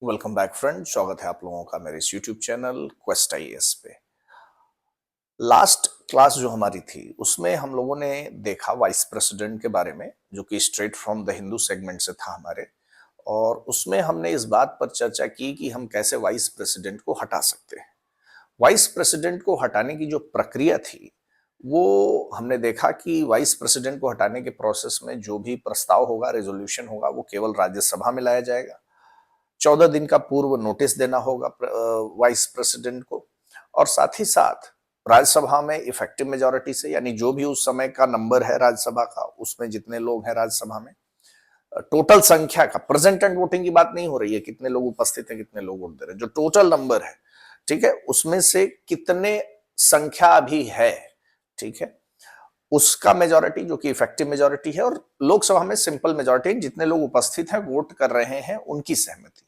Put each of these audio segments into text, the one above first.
Welcome back friend. स्वागत है आप लोगों का मेरे इस यूट्यूब चैनल क्वेस्ट आईएएस पे। लास्ट क्लास जो हमारी थी उसमें हम लोगों ने देखा वाइस प्रेसिडेंट के बारे में, जो कि straight from the Hindu segment से था हमारे। और उसमें हमने इस बात पर चर्चा की कि हम कैसे वाइस प्रेसिडेंट को हटा सकते हैं। वाइस प्रेसिडेंट को हटाने की जो प्रक्रिया थी वो हमने देखा कि वाइस प्रेसिडेंट को हटाने के प्रोसेस में जो भी प्रस्ताव होगा, रेजोल्यूशन होगा, वो केवल राज्यसभा में लाया जाएगा। 14 दिन का पूर्व नोटिस देना होगा वाइस प्रेसिडेंट को। और साथ ही साथ राज्यसभा में इफेक्टिव मेजोरिटी से, यानी जो भी उस समय का नंबर है राज्यसभा का, उसमें जितने लोग हैं राज्यसभा में, टोटल संख्या का, प्रेजेंट एंड वोटिंग की बात नहीं हो रही है कितने लोग उपस्थित हैं, कितने लोग वोट दे रहे हैं, जो टोटल नंबर है, ठीक है, उसमें से कितने संख्या अभी है, ठीक है, उसका मेजोरिटी जो कि इफेक्टिव मेजोरिटी है, और लोकसभा में सिंपल मेजोरिटी, जितने लोग उपस्थित हैं वोट कर रहे हैं उनकी सहमति,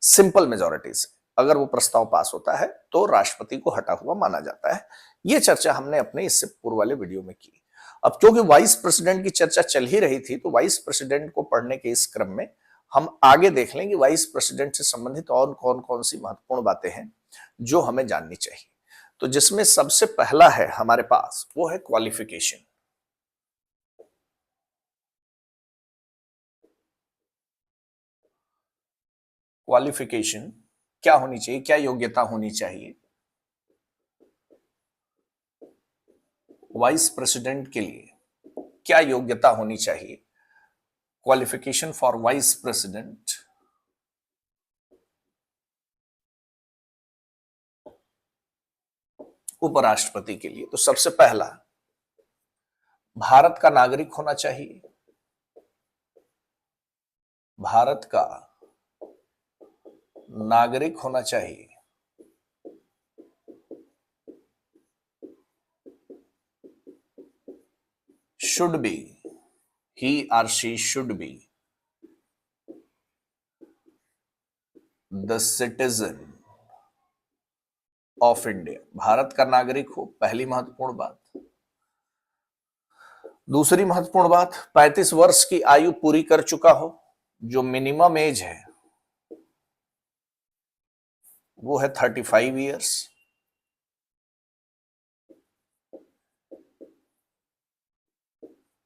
सिंपल मेजोरिटी से अगर वो प्रस्ताव पास होता है तो राष्ट्रपति को हटा हुआ माना जाता है। ये चर्चा हमने अपने इससे पूर्व वाले वीडियो में की। अब क्योंकि वाइस प्रेसिडेंट की चर्चा चल ही रही थी तो वाइस प्रेसिडेंट को पढ़ने के इस क्रम में हम आगे देख लेंगे वाइस प्रेसिडेंट से संबंधित और कौन कौन सी महत्वपूर्ण बातें हैं जो हमें जाननी चाहिए। तो जिसमें सबसे पहला है हमारे पास वो है क्वालिफिकेशन। क्वालिफिकेशन क्या होनी चाहिए, क्या योग्यता होनी चाहिए वाइस प्रेसिडेंट के लिए, क्या योग्यता होनी चाहिए? Qualification for vice president. उपराष्ट्रपति के लिए तो सबसे पहला, भारत का नागरिक होना चाहिए। भारत का नागरिक होना चाहिए। Should be, he or she should be the citizen of India. Bharat का नागरिक हो, पहली महत्वपूर्ण बात। दूसरी महत्वपूर्ण बात, 35 वर्ष की आयु पूरी कर चुका हो। जो मिनिमम एज है वो है 35 ईयर्स।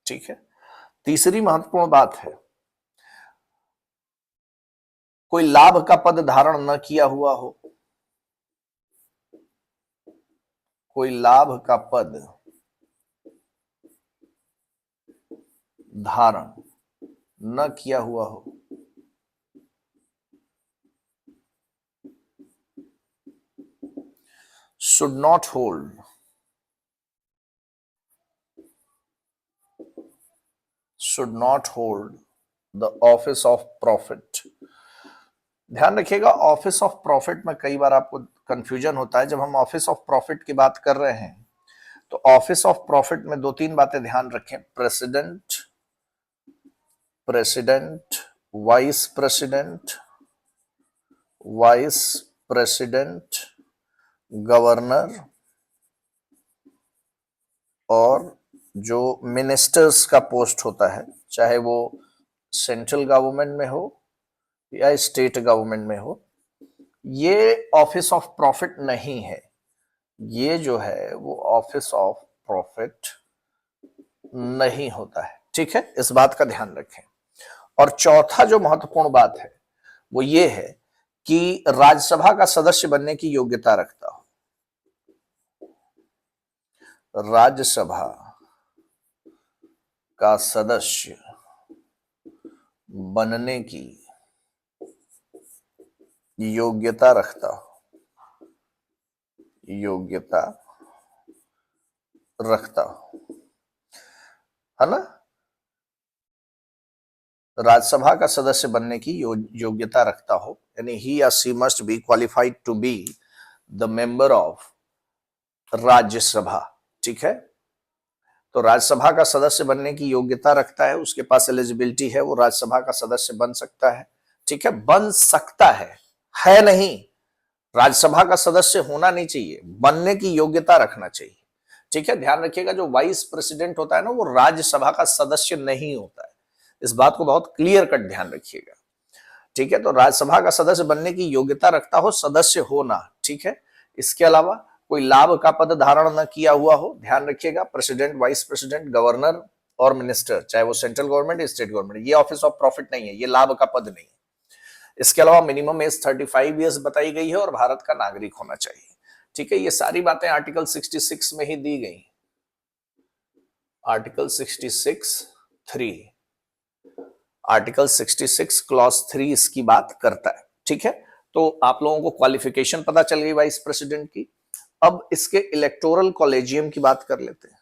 ठीक है। तीसरी महत्वपूर्ण बात है, कोई लाभ का पद धारण न किया हुआ हो। कोई लाभ का पद धारण न किया हुआ हो। should not hold the office of prophet। ध्यान रखिएगा, ऑफिस ऑफ प्रॉफिट में कई बार आपको कंफ्यूजन होता है। जब हम ऑफिस ऑफ प्रॉफिट की बात कर रहे हैं तो ऑफिस ऑफ प्रॉफिट में दो तीन बातें ध्यान रखें। प्रेसिडेंट, वाइस प्रेसिडेंट, गवर्नर, और जो मिनिस्टर्स का पोस्ट होता है, चाहे वो सेंट्रल गवर्नमेंट में हो या स्टेट गवर्नमेंट में हो, ये ऑफिस ऑफ प्रॉफिट नहीं है। ये जो है वो ऑफिस ऑफ प्रॉफिट नहीं होता है। ठीक है, इस बात का ध्यान रखें। और चौथा जो महत्वपूर्ण बात है वो ये है कि राज्यसभा का सदस्य बनने की योग्यता रखता हो। राज्यसभा का सदस्य बनने की योग्यता रखता हो। है ना। राज्यसभा का सदस्य बनने की योग्यता रखता हो, यानी ही या she must be qualified to be the member of Rajya Sabha. ठीक है, तो राज्यसभा का सदस्य बनने की योग्यता रखता है, उसके पास एलिजिबिलिटी है, वो राज्यसभा का सदस्य बन सकता है। ठीक है, बन सकता है नहीं। राज्यसभा का सदस्य होना नहीं चाहिए, बनने की योग्यता रखना चाहिए। ठीक है, ध्यान रखिएगा, जो वाइस प्रेसिडेंट होता है ना वो राज्यसभा का सदस्य नहीं होता है। इस बात को बहुत क्लियर कट ध्यान रखिएगा। ठीक है, तो राज्यसभा का सदस्य बनने की योग्यता रखता हो, सदस्य होना, ठीक है। इसके अलावा कोई लाभ का पद धारण न किया हुआ हो, ध्यान रखिएगा, प्रेसिडेंट, वाइस प्रेसिडेंट, गवर्नर और मिनिस्टर, चाहे वो सेंट्रल गवर्नमेंट या स्टेट गवर्नमेंट, ये ऑफिस ऑफ प्रॉफिट नहीं है, ये लाभ का पद नहीं है। इसके अलावा मिनिमम एज 35 ईयर्स बताई गई है और भारत का नागरिक होना चाहिए, ठीक है। ये सारी बातें आर्टिकल 66 में ही दी गई। आर्टिकल 66(3), आर्टिकल 66 क्लॉज 3 इसकी बात करता है, ठीक है। तो आप लोगों को क्वालिफिकेशन पता चल गई वाइस प्रेसिडेंट की। अब इसके इलेक्टोरल कॉलेजियम की बात कर लेते हैं,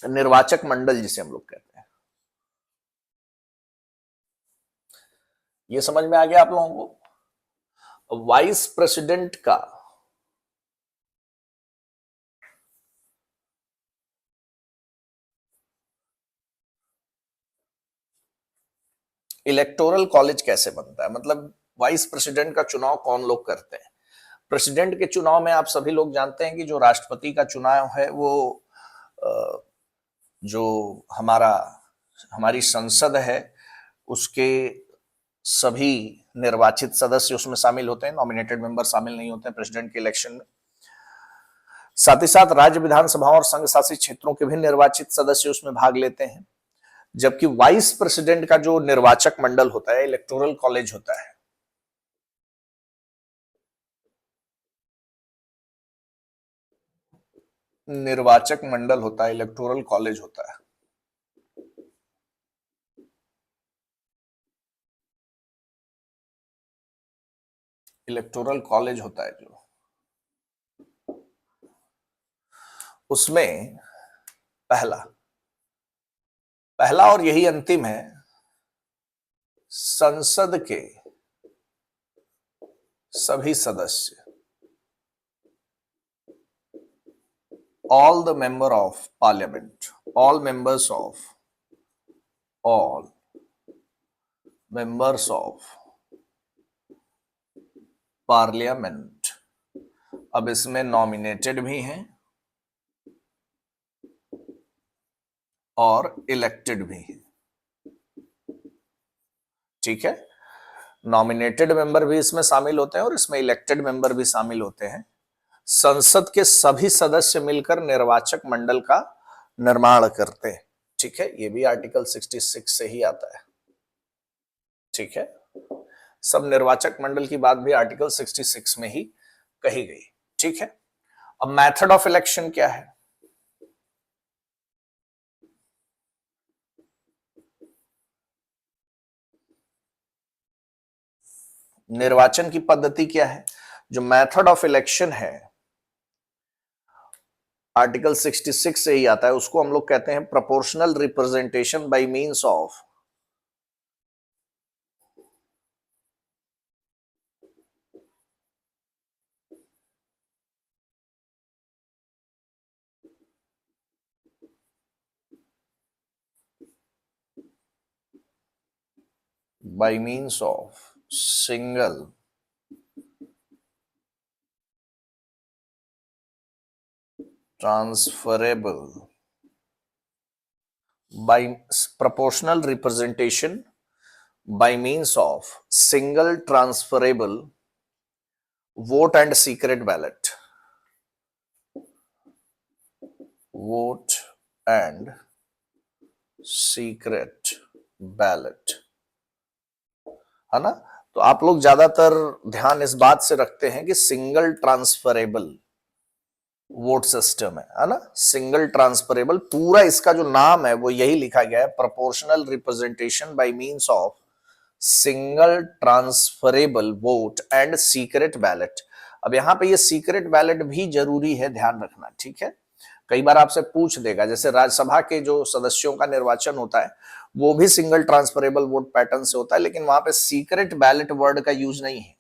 निर्वाचक मंडल जिसे हम लोग कहते हैं। ये समझ में आ गया आप लोगों को? वाइस प्रेसिडेंट का इलेक्टोरल कॉलेज कैसे बनता है, मतलब वाइस प्रेसिडेंट का चुनाव कौन लोग करते हैं। प्रेसिडेंट के चुनाव में आप सभी लोग जानते हैं कि जो राष्ट्रपति का चुनाव है वो जो हमारी संसद है उसके सभी निर्वाचित सदस्य उसमें शामिल होते हैं, नॉमिनेटेड मेंबर शामिल नहीं होते हैं प्रेसिडेंट के इलेक्शन में। साथ ही साथ राज्य विधानसभाओं और संघ शासित क्षेत्रों के भी निर्वाचित सदस्य उसमें भाग लेते हैं। जबकि वाइस प्रेसिडेंट का जो निर्वाचक मंडल होता है, इलेक्टोरल कॉलेज होता है, निर्वाचक मंडल होता है, इलेक्टोरल कॉलेज होता है। इलेक्टोरल कॉलेज होता है जो, उसमें पहला और यही अंतिम है, संसद के सभी सदस्य, all the member of parliament, all members of parliament, अब इसमें नॉमिनेटेड भी हैं और इलेक्टेड भी हैं, ठीक है। नॉमिनेटेड मेंबर भी इसमें शामिल होते हैं और इसमें इलेक्टेड मेंबर भी शामिल होते हैं। संसद के सभी सदस्य मिलकर निर्वाचक मंडल का निर्माण करते हैं, ठीक है। ये भी आर्टिकल 66 से ही आता है, ठीक है। सब निर्वाचक मंडल की बात भी आर्टिकल 66 में ही कही गई, ठीक है। अब मेथड ऑफ इलेक्शन क्या है? निर्वाचन की पद्धति क्या है? जो मेथड ऑफ इलेक्शन है आर्टिकल 66 से ही आता है, उसको हम लोग कहते हैं proportional representation by means of single transferable by proportional representation by means of single transferable vote and secret ballot, vote and secret ballot, है ना। तो आप लोग ज्यादातर ध्यान इस बात से रखते हैं कि सिंगल ट्रांसफरेबल वोट सिस्टम है ना, सिंगल ट्रांसफरेबल, पूरा इसका जो नाम है वो यही लिखा गया है, proportional representation by means of single transferable vote and secret ballot. अब यहां पे ये सीक्रेट बैलेट भी जरूरी है, ध्यान रखना, ठीक है। कई बार आपसे पूछ देगा, जैसे राज्यसभा के जो सदस्यों का निर्वाचन होता है वो भी सिंगल ट्रांसफरेबल वोट पैटर्न से होता है, लेकिन वहां पे सीक्रेट बैलेट वर्ड का यूज नहीं है,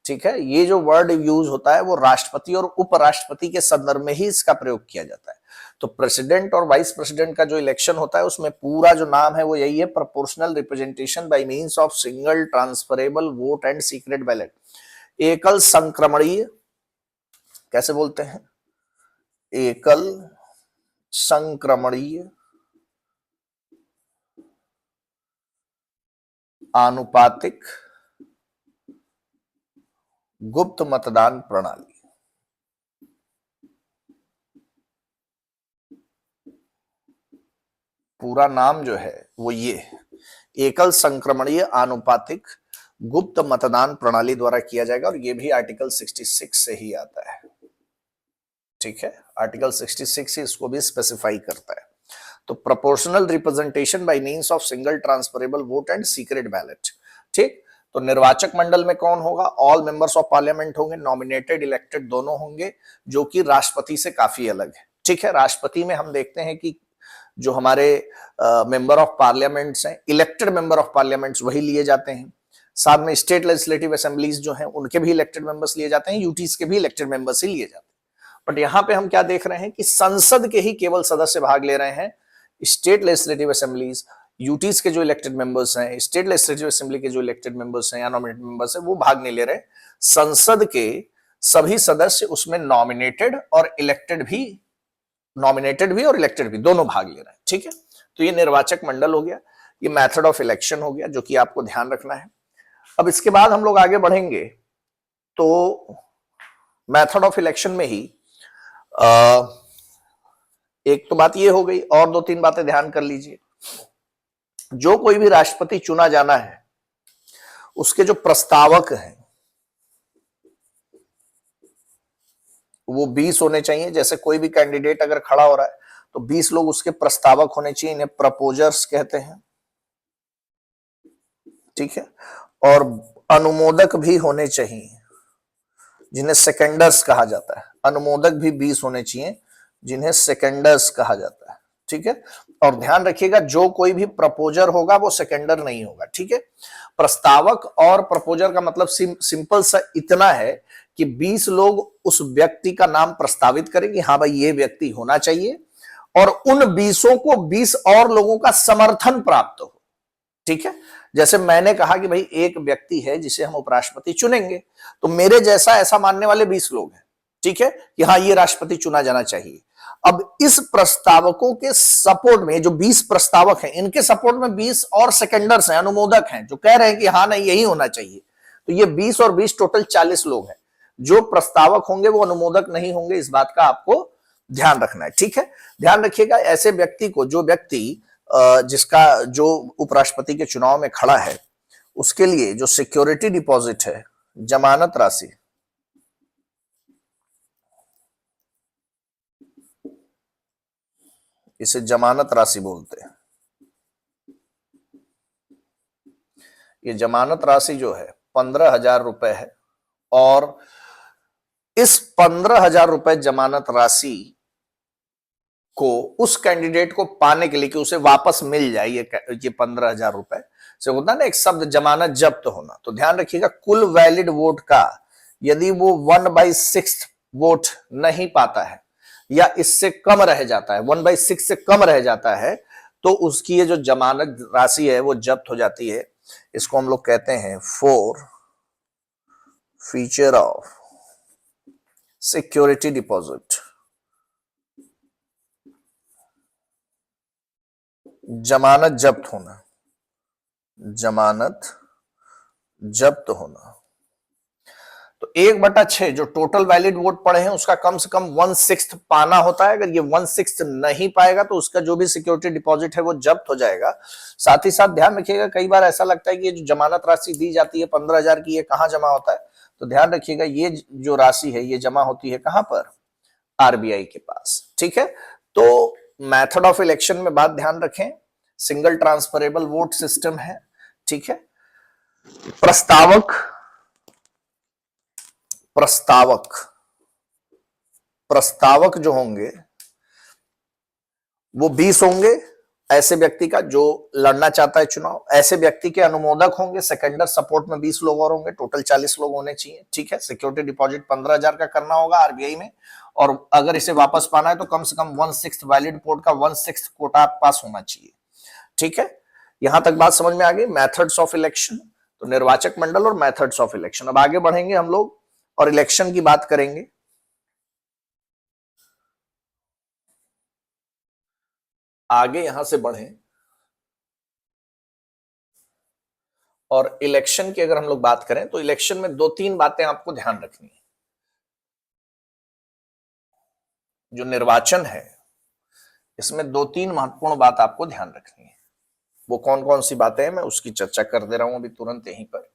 ठीक है। ये जो वर्ड यूज होता है वो राष्ट्रपति और उपराष्ट्रपति के संदर्भ में ही इसका प्रयोग किया जाता है। तो प्रेसिडेंट और वाइस प्रेसिडेंट का जो इलेक्शन होता है उसमें पूरा जो नाम है वो यही है, proportional representation by means of single transferable vote and secret ballot. एकल संक्रमणीय, कैसे बोलते हैं? एकल संक्रमणीय आनुपातिक गुप्त मतदान प्रणाली। पूरा नाम जो है वो ये एकल संक्रमणीय आनुपातिक गुप्त मतदान प्रणाली द्वारा किया जाएगा, और ये भी आर्टिकल 66 से ही आता है। ठीक है, आर्टिकल 66 ही इसको भी स्पेसिफाई करता है। तो proportional representation by means of single transferable vote and secret ballot. ठीक, तो निर्वाचक मंडल में कौन होगा? ऑल मेंबर्स ऑफ पार्लियामेंट होंगे, नॉमिनेटेड इलेक्टेड दोनों होंगे, जो कि राष्ट्रपति से काफी अलग है। ठीक है, राष्ट्रपति में हम देखते हैं कि जो हमारे मेंबर ऑफ पार्लियामेंट्स हैं, इलेक्टेड मेंबर ऑफ पार्लियामेंट्स वही लिए जाते हैं। साथ में स्टेट लेजिस्लेटिव असेंबलीज जो हैं उनके भी इलेक्टेड मेंबर्स लिए जाते हैं, यूटीज के भी इलेक्टेड मेंबर्स ही लिए जाते हैं। बट यहां पे हम क्या देख रहे हैं कि संसद के ही केवल सदस्य भाग ले रहे हैं। स्टेट लेजिस्लेटिव असेंबलीज, यूटीज के जो इलेक्टेड मेंबर्स हैं, स्टेट लेजिस्लेटिव असेंबली के जो इलेक्टेड मेंबर्स हैं या नॉमिनेटेड मेंबर्स हैं, वो भाग नहीं ले रहे। संसद के सभी सदस्य उसमें नॉमिनेटेड और इलेक्टेड भी, नॉमिनेटेड भी और इलेक्टेड भी दोनों भाग ले रहे हैं। ठीक है, तो ये निर्वाचक मंडल हो गया, ये मेथड ऑफ इलेक्शन हो गया, जो कि आपको ध्यान रखना है। अब इसके बाद हम लोग आगे बढ़ेंगे तो मेथड ऑफ इलेक्शन में ही एक तो बात ये हो गई, और दो तीन बातें ध्यान कर लीजिए। जो कोई भी राष्ट्रपति चुना जाना है, उसके जो प्रस्तावक हैं वो 20 होने चाहिए। जैसे कोई भी कैंडिडेट अगर खड़ा हो रहा है तो 20 लोग उसके प्रस्तावक होने चाहिए, इन्हें प्रपोजर्स कहते हैं। ठीक है, और अनुमोदक भी होने चाहिए, जिन्हें सेकेंडर्स कहा जाता है। अनुमोदक भी 20 होने चाहिए, जिन्हें सेकेंडर्स कहा जाता है। ठीक है, और ध्यान रखिएगा जो कोई भी प्रपोजर होगा वो सेकेंडर नहीं होगा। ठीक है, प्रस्तावक और प्रपोजर का मतलब सिंपल सा इतना है कि 20 लोग उस व्यक्ति का नाम प्रस्तावित करेंगे, हाँ भाई ये व्यक्ति होना चाहिए, और उन 20 को 20 और लोगों का समर्थन प्राप्त हो। ठीक है, जैसे मैंने कहा कि भाई एक व्यक्ति है जिसे हम उपराष्ट्रपति चुनेंगे, तो मेरे जैसा ऐसा मानने वाले 20 लोग हैं। ठीक है, कि हाँ ये राष्ट्रपति चुना जाना चाहिए। अब इस प्रस्तावकों के सपोर्ट में जो 20 प्रस्तावक हैं, इनके सपोर्ट में 20 और सेकेंडर्स हैं, अनुमोदक हैं, जो कह रहे हैं कि हाँ नहीं यही होना चाहिए। तो ये 20 और 20 टोटल 40 लोग हैं। जो प्रस्तावक होंगे वो अनुमोदक नहीं होंगे, इस बात का आपको ध्यान रखना है। ठीक है, ध्यान रखिएगा ऐसे व्यक्ति को, जो व्यक्ति जिसका जो उपराष्ट्रपति के चुनाव में खड़ा है, उसके लिए जो सिक्योरिटी डिपॉजिट है, जमानत राशि, इसे जमानत राशि बोलते हैं। ये जमानत राशि जो है 15,000 रुपए है, और इस 15,000 रुपए जमानत राशि को उस कैंडिडेट को पाने के लिए कि उसे वापस मिल जाए ये 15,000 रुपए से, होता है ना एक शब्द जमानत जब्त होना। तो ध्यान रखिएगा कुल वैलिड वोट का यदि वो 1/6 वोट नहीं पाता है या इससे कम रह जाता है, 1/6 से कम रह जाता है, तो उसकी ये जो जमानत राशि है वो जब्त हो जाती है। इसको हम लोग कहते हैं for feature of security deposit, जमानत जब्त होना, जमानत जब्त होना। तो 1/6 जो टोटल वैलिड वोट पड़े हैं उसका कम से कम 1/6 पाना होता है। अगर ये 1/6 नहीं पाएगा तो उसका जो भी सिक्योरिटी डिपॉजिट है वो जब्त हो जाएगा। साथ ही साथ ध्यान रखिएगा, कई बार ऐसा लगता है कि ये जो जमानत राशि दी जाती है 15,000 की, ये कहाँ जमा होता है? तो ध्यान रखिएगा ये जो राशि है ये जमा होती है कहां पर? आरबीआई के पास। ठीक है, तो मेथड ऑफ इलेक्शन में बात ध्यान रखें, सिंगल ट्रांसफरेबल वोट सिस्टम है। ठीक है, प्रस्तावक प्रस्तावक प्रस्तावक जो होंगे वो 20 होंगे, ऐसे व्यक्ति का जो लड़ना चाहता है चुनाव। ऐसे व्यक्ति के अनुमोदक होंगे, सेकेंडर सपोर्ट में 20 लोग और होंगे, टोटल 40 लोग होने चाहिए। ठीक है, सिक्योरिटी डिपॉजिट 15,000 का करना होगा आरबीआई में, और अगर इसे वापस पाना है तो कम से कम 1/6 वैलिड वोट का 1/6 कोटा पास होना चाहिए। ठीक है, यहां तक बात समझ में आ गई। मेथड्स ऑफ इलेक्शन, तो निर्वाचक मंडल और मेथड्स ऑफ इलेक्शन। अब आगे बढ़ेंगे हम लोग और इलेक्शन की बात करेंगे। आगे यहां से बढ़े और इलेक्शन की अगर हम लोग बात करें तो इलेक्शन में 2-3 बातें आपको ध्यान रखनी है। जो निर्वाचन है इसमें 2-3 महत्वपूर्ण बात आपको ध्यान रखनी है। वो कौन कौन सी बातें हैं मैं उसकी चर्चा कर दे रहा हूं अभी तुरंत यहीं पर।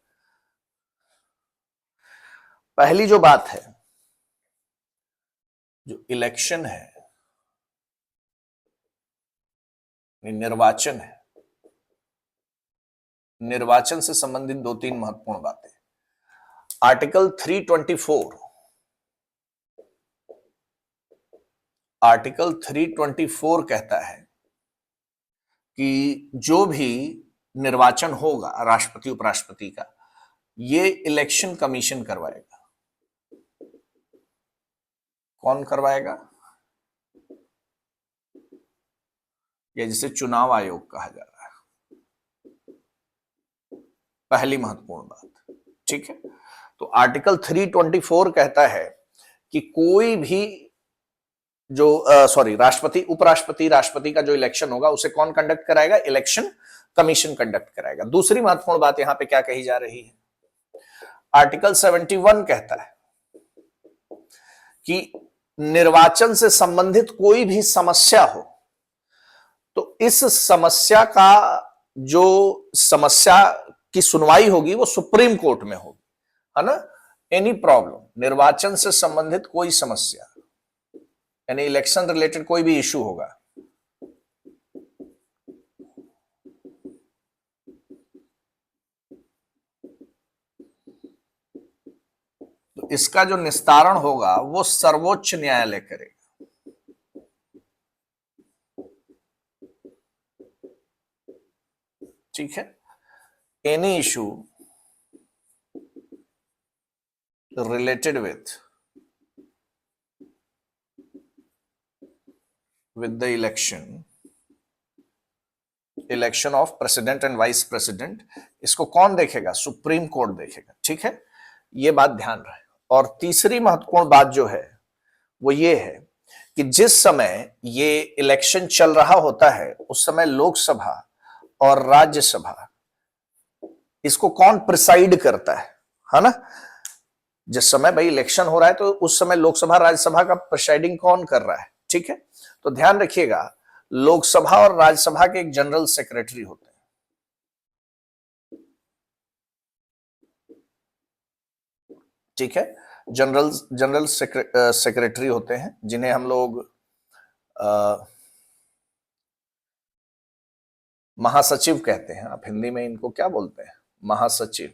पहली जो बात है, जो इलेक्शन है, निर्वाचन है, निर्वाचन से संबंधित 2-3 महत्वपूर्ण बातें। आर्टिकल 324, आर्टिकल 324 कहता है कि जो भी निर्वाचन होगा राष्ट्रपति उपराष्ट्रपति का, ये इलेक्शन कमीशन करवाएगा। कौन करवाएगा? या जिसे चुनाव आयोग कहा जा रहा है। पहली महत्वपूर्ण बात, ठीक है। तो आर्टिकल 324 कहता है कि कोई भी जो राष्ट्रपति उपराष्ट्रपति राष्ट्रपति का जो इलेक्शन होगा उसे कौन कंडक्ट कराएगा? इलेक्शन कमीशन कंडक्ट कराएगा। दूसरी महत्वपूर्ण बात यहां पे क्या कही जा रही है? आर्टिकल 71 कहता है कि निर्वाचन से संबंधित कोई भी समस्या हो तो इस समस्या का जो समस्या की सुनवाई होगी वो सुप्रीम कोर्ट में होगी, है ना। एनी प्रॉब्लम, निर्वाचन से संबंधित कोई समस्या यानी इलेक्शन रिलेटेड कोई भी इश्यू होगा तो इसका जो निस्तारण होगा वो सर्वोच्च न्यायालय करेगा। ठीक है। Any issue related with the election of president and vice president, इसको कौन देखेगा? सुप्रीम कोर्ट देखेगा। ठीक है, ये बात ध्यान रहे। और तीसरी महत्वपूर्ण बात जो है वो ये है कि जिस समय ये इलेक्शन चल रहा होता है उस समय लोकसभा और राज्यसभा, इसको कौन प्रिसाइड करता है ना। जिस समय भाई इलेक्शन हो रहा है तो उस समय लोकसभा राज्यसभा का प्रिसाइडिंग कौन कर रहा है? ठीक है, तो ध्यान रखिएगा, लोकसभा और राज्यसभा के एक जनरल सेक्रेटरी होते हैं। ठीक है, जनरल सेक्रेटरी होते हैं जिन्हें हम लोग महासचिव कहते हैं। आप हिंदी में इनको क्या बोलते हैं? महासचिव।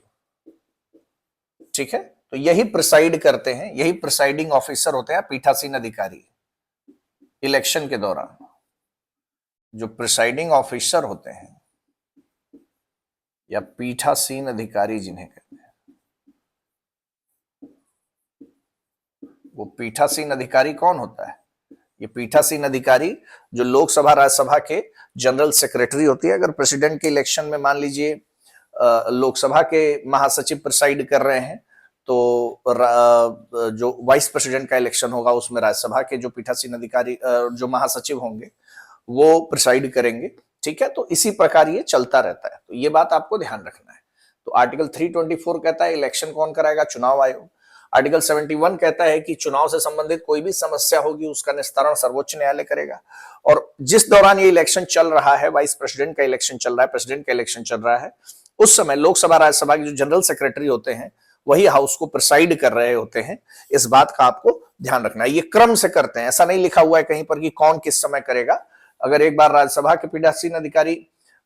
ठीक है, तो यही प्रिसाइड करते हैं, यही प्रिसाइडिंग ऑफिसर होते हैं, पीठासीन अधिकारी। इलेक्शन के दौरान जो प्रिसाइडिंग ऑफिसर होते हैं या पीठासीन अधिकारी जिन्हें कहते हैं, वो पीठासीन अधिकारी कौन होता है? ये पीठासीन अधिकारी जो लोकसभा राज्यसभा के जनरल सेक्रेटरी होती है। अगर प्रेसिडेंट के इलेक्शन में मान लीजिए लोकसभा के महासचिव प्रिसाइड कर रहे हैं तो जो वाइस प्रेसिडेंट का इलेक्शन होगा उसमें राज्यसभा के जो पीठासीन अधिकारी जो महासचिव होंगे वो प्रिसाइड करेंगे। ठीक है, तो इसी प्रकार ये चलता रहता है, तो ये बात आपको ध्यान रखना है। तो आर्टिकल 324 कहता है इलेक्शन कौन कराएगा? चुनाव आयोग। आर्टिकल 71 कहता है कि चुनाव से संबंधित कोई भी समस्या होगी उसका निस्तारण सर्वोच्च न्यायालय करेगा। और जिस दौरान ये इलेक्शन चल रहा है, वाइस प्रेसिडेंट का इलेक्शन चल रहा है, प्रेसिडेंट का इलेक्शन चल रहा है, उस समय लोकसभा राज्यसभा के जो जनरल सेक्रेटरी होते हैं वही हाउस को प्रिसाइड कर रहे होते हैं। इस बात का आपको ध्यान रखना है। ये क्रम से करते हैं, ऐसा नहीं लिखा हुआ है कहीं पर कि कौन किस समय करेगा। अगर एक बार राज्यसभा के पीठासीन अधिकारी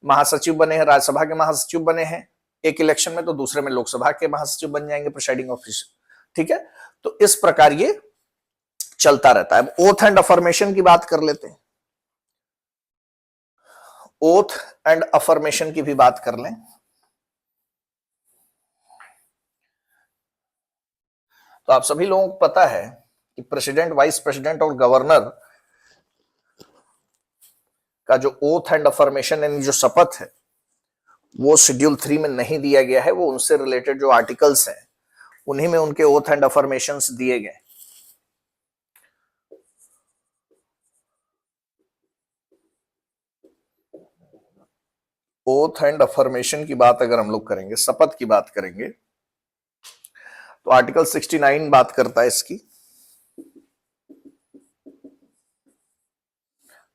महासचिव बने हैं, राज्यसभा के महासचिव बने हैं एक इलेक्शन में, तो दूसरे में लोकसभा के महासचिव बन जाएंगे, प्रिसाइडिंग ऑफिसर। ठीक है, तो इस प्रकार ये चलता रहता है। अब ओथ एंड अफर्मेशन की बात कर लेते हैं। ओथ एंड अफर्मेशन की भी बात कर लें। तो आप सभी लोगों को पता है कि प्रेसिडेंट, वाइस प्रेसिडेंट और गवर्नर का जो ओथ एंड अफर्मेशन यानी जो शपथ है वो शेड्यूल 3 में नहीं दिया गया है। वो उनसे रिलेटेड जो आर्टिकल्स हैं उन्हीं में उनके ओथ एंड अफर्मेशंस दिए गए। ओथ एंड अफर्मेशन की बात अगर हम लोग करेंगे, शपथ की बात करेंगे, तो आर्टिकल 69 बात करता है इसकी।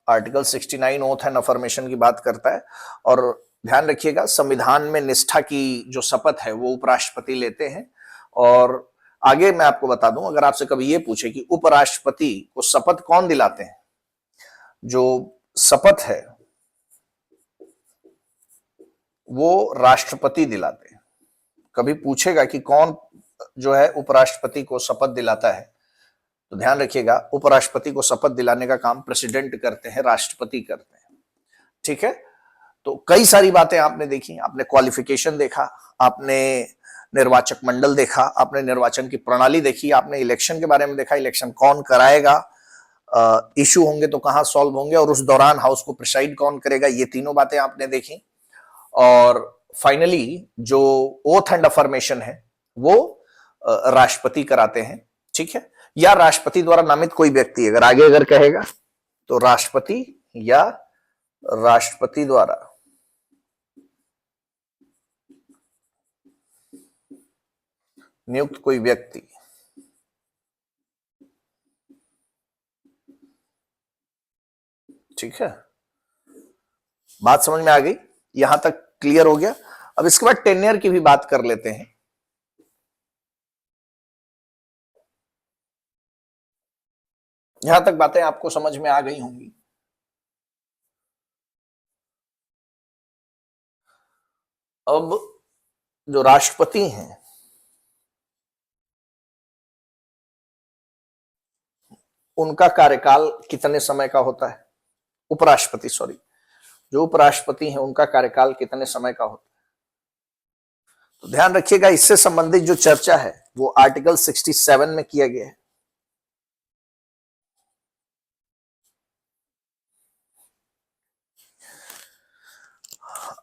आर्टिकल 69 ओथ एंड अफर्मेशन की बात करता है। और ध्यान रखिएगा, संविधान में निष्ठा की जो शपथ है वो उपराष्ट्रपति लेते हैं। और आगे मैं आपको बता दूं, अगर आपसे कभी ये पूछे कि उपराष्ट्रपति को शपथ कौन दिलाते हैं, जो शपथ है वो राष्ट्रपति दिलाते हैं। कभी पूछेगा कि कौन जो है उपराष्ट्रपति को शपथ दिलाता है, तो ध्यान रखिएगा, उपराष्ट्रपति को शपथ दिलाने का काम प्रेसिडेंट करते हैं, राष्ट्रपति करते हैं। ठीक है, तो कई सारी बातें आपने देखी, आपने क्वालिफिकेशन देखा, आपने निर्वाचक मंडल देखा, आपने निर्वाचन की प्रणाली देखी, आपने इलेक्शन के बारे में देखा, इलेक्शन कौन कराएगा, इशू होंगे तो कहां सॉल्व होंगे, और उस दौरान हाउस को प्रिसाइड कौन करेगा, ये तीनों बातें आपने देखी। और फाइनली जो ओथ एंड अफर्मेशन है वो राष्ट्रपति कराते हैं। ठीक है, या राष्ट्रपति द्वारा नामित कोई व्यक्ति अगर आगे अगर कहेगा तो राष्ट्रपति या राष्ट्रपति द्वारा नियुक्त कोई व्यक्ति। ठीक है, बात समझ में आ गई, यहां तक क्लियर हो गया। अब इसके बाद टेन्योर की भी बात कर लेते हैं। यहां तक बातें आपको समझ में आ गई होंगी। अब जो राष्ट्रपति हैं उनका कार्यकाल कितने समय का होता है, उपराष्ट्रपति सॉरी, जो उपराष्ट्रपति हैं उनका कार्यकाल कितने समय का होता है। तो ध्यान रखिएगा, इससे संबंधित जो चर्चा है वो आर्टिकल 67 में किया गया है।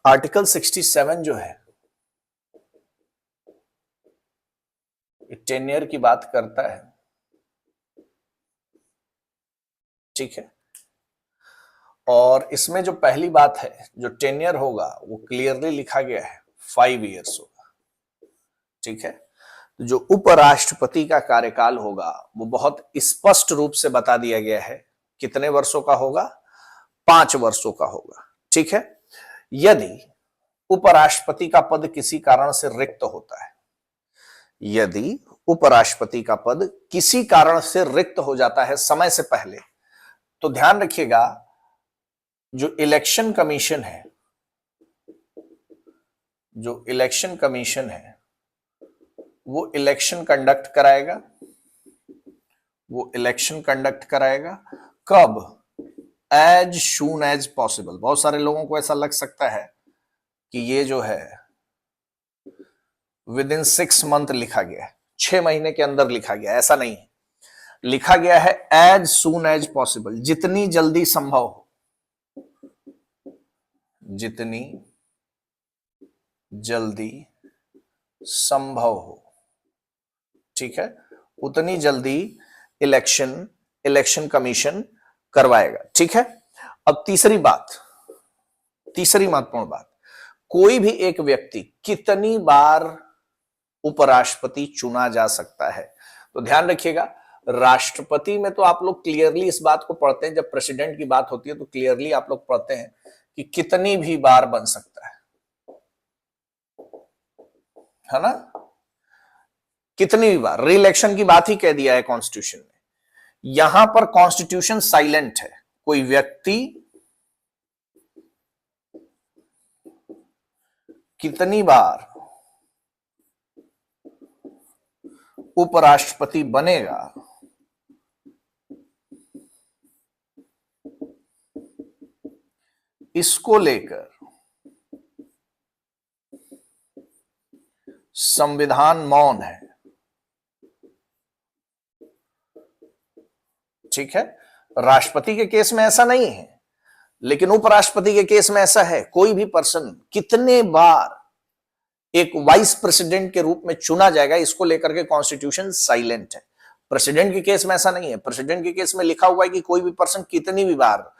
आर्टिकल 67 जो है टेन्योर की बात करता है। ठीक है, और इसमें जो पहली बात है, जो टेन्योर होगा वो क्लियरली लिखा गया है 5 इयर्स होगा। ठीक है, तो जो उपराष्ट्रपति का कार्यकाल होगा वो बहुत स्पष्ट रूप से बता दिया गया है, कितने वर्षों का होगा, 5 वर्षों का होगा। ठीक है, यदि उपराष्ट्रपति का पद किसी कारण से रिक्त होता है, यदि उपराष्ट्रपति का पद किसी कारण से रिक्त हो जाता है समय से पहले, तो ध्यान रखिएगा, जो इलेक्शन कमीशन है, जो इलेक्शन कमीशन है वो इलेक्शन कंडक्ट कराएगा। वो इलेक्शन कंडक्ट कराएगा कब, एज सून एज पॉसिबल। बहुत सारे लोगों को ऐसा लग सकता है कि ये जो है विद इन 6 मंथ लिखा गया है, 6 महीने के अंदर लिखा गया है, ऐसा नहीं है। लिखा गया है एज सून एज पॉसिबल, जितनी जल्दी संभव हो, जितनी जल्दी संभव हो। ठीक है, उतनी जल्दी इलेक्शन कमीशन करवाएगा। ठीक है, अब तीसरी महत्वपूर्ण बात, कोई भी एक व्यक्ति कितनी बार उपराष्ट्रपति चुना जा सकता है। तो ध्यान रखिएगा, राष्ट्रपति में तो आप लोग क्लियरली इस बात को पढ़ते हैं, जब प्रेसिडेंट की बात होती है तो क्लियरली आप लोग पढ़ते हैं कि कितनी भी बार बन सकता है ना, कितनी भी बार। रीइलेक्शन की बात ही कह दिया है कॉन्स्टिट्यूशन में। यहां पर कॉन्स्टिट्यूशन साइलेंट है, कोई व्यक्ति कितनी बार उपराष्ट्रपति बनेगा इसको लेकर संविधान मौन है। ठीक है, राष्ट्रपति के केस में ऐसा नहीं है, लेकिन उपराष्ट्रपति के केस में ऐसा है। कोई भी पर्सन कितने बार एक वाइस प्रेसिडेंट के रूप में चुना जाएगा, इसको लेकर के कॉन्स्टिट्यूशन साइलेंट है। प्रेसिडेंट के केस में ऐसा नहीं है। प्रेसिडेंट के केस में लिखा हुआ है कि कोई भी पर्सन कितनी भी बार,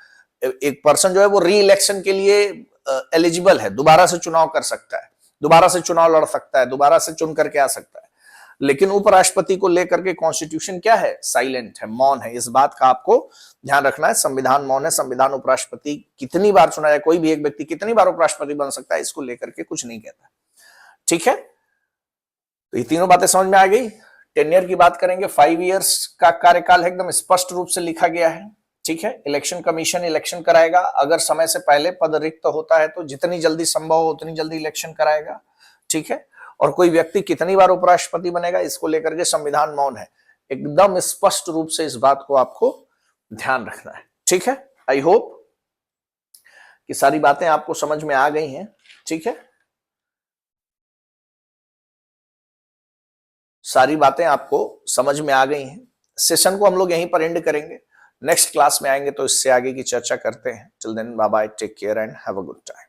एक पर्सन जो है वो री इलेक्शन के लिए एलिजिबल है, दोबारा से चुनाव कर सकता है, दोबारा से चुनाव लड़ सकता है, दोबारा से चुन करके आ सकता है। लेकिन उपराष्ट्रपति को लेकर के कॉन्स्टिट्यूशन क्या है, साइलेंट है, मौन है। इस बात का आपको ध्यान रखना है। संविधान मौन है, संविधान उपराष्ट्रपति कितनी बार चुना जाए, कोई भी एक व्यक्ति कितनी बार उपराष्ट्रपति बन सकता है, इसको लेकर के कुछ नहीं कहता। ठीक है, तो ये तीनों बातें समझ में आ गई। टेन्योर की बात करेंगे, 5 इयर्स का कार्यकाल है, एकदम स्पष्ट रूप से लिखा गया है। ठीक है, इलेक्शन कमीशन इलेक्शन कराएगा, अगर समय से पहले पद रिक्त होता है तो जितनी जल्दी संभव हो उतनी जल्दी इलेक्शन कराएगा। ठीक है, और कोई व्यक्ति कितनी बार उपराष्ट्रपति बनेगा, इसको लेकर के संविधान मौन है। एकदम स्पष्ट रूप से इस बात को आपको ध्यान रखना है। ठीक है, आई होप कि सारी बातें आपको समझ में आ गई हैं। ठीक है, सारी बातें आपको समझ में आ गई हैं। सेशन को हम लोग यहीं पर एंड करेंगे, नेक्स्ट क्लास में आएंगे तो इससे आगे की चर्चा करते हैं। Till then bye bye, take care and have a good time.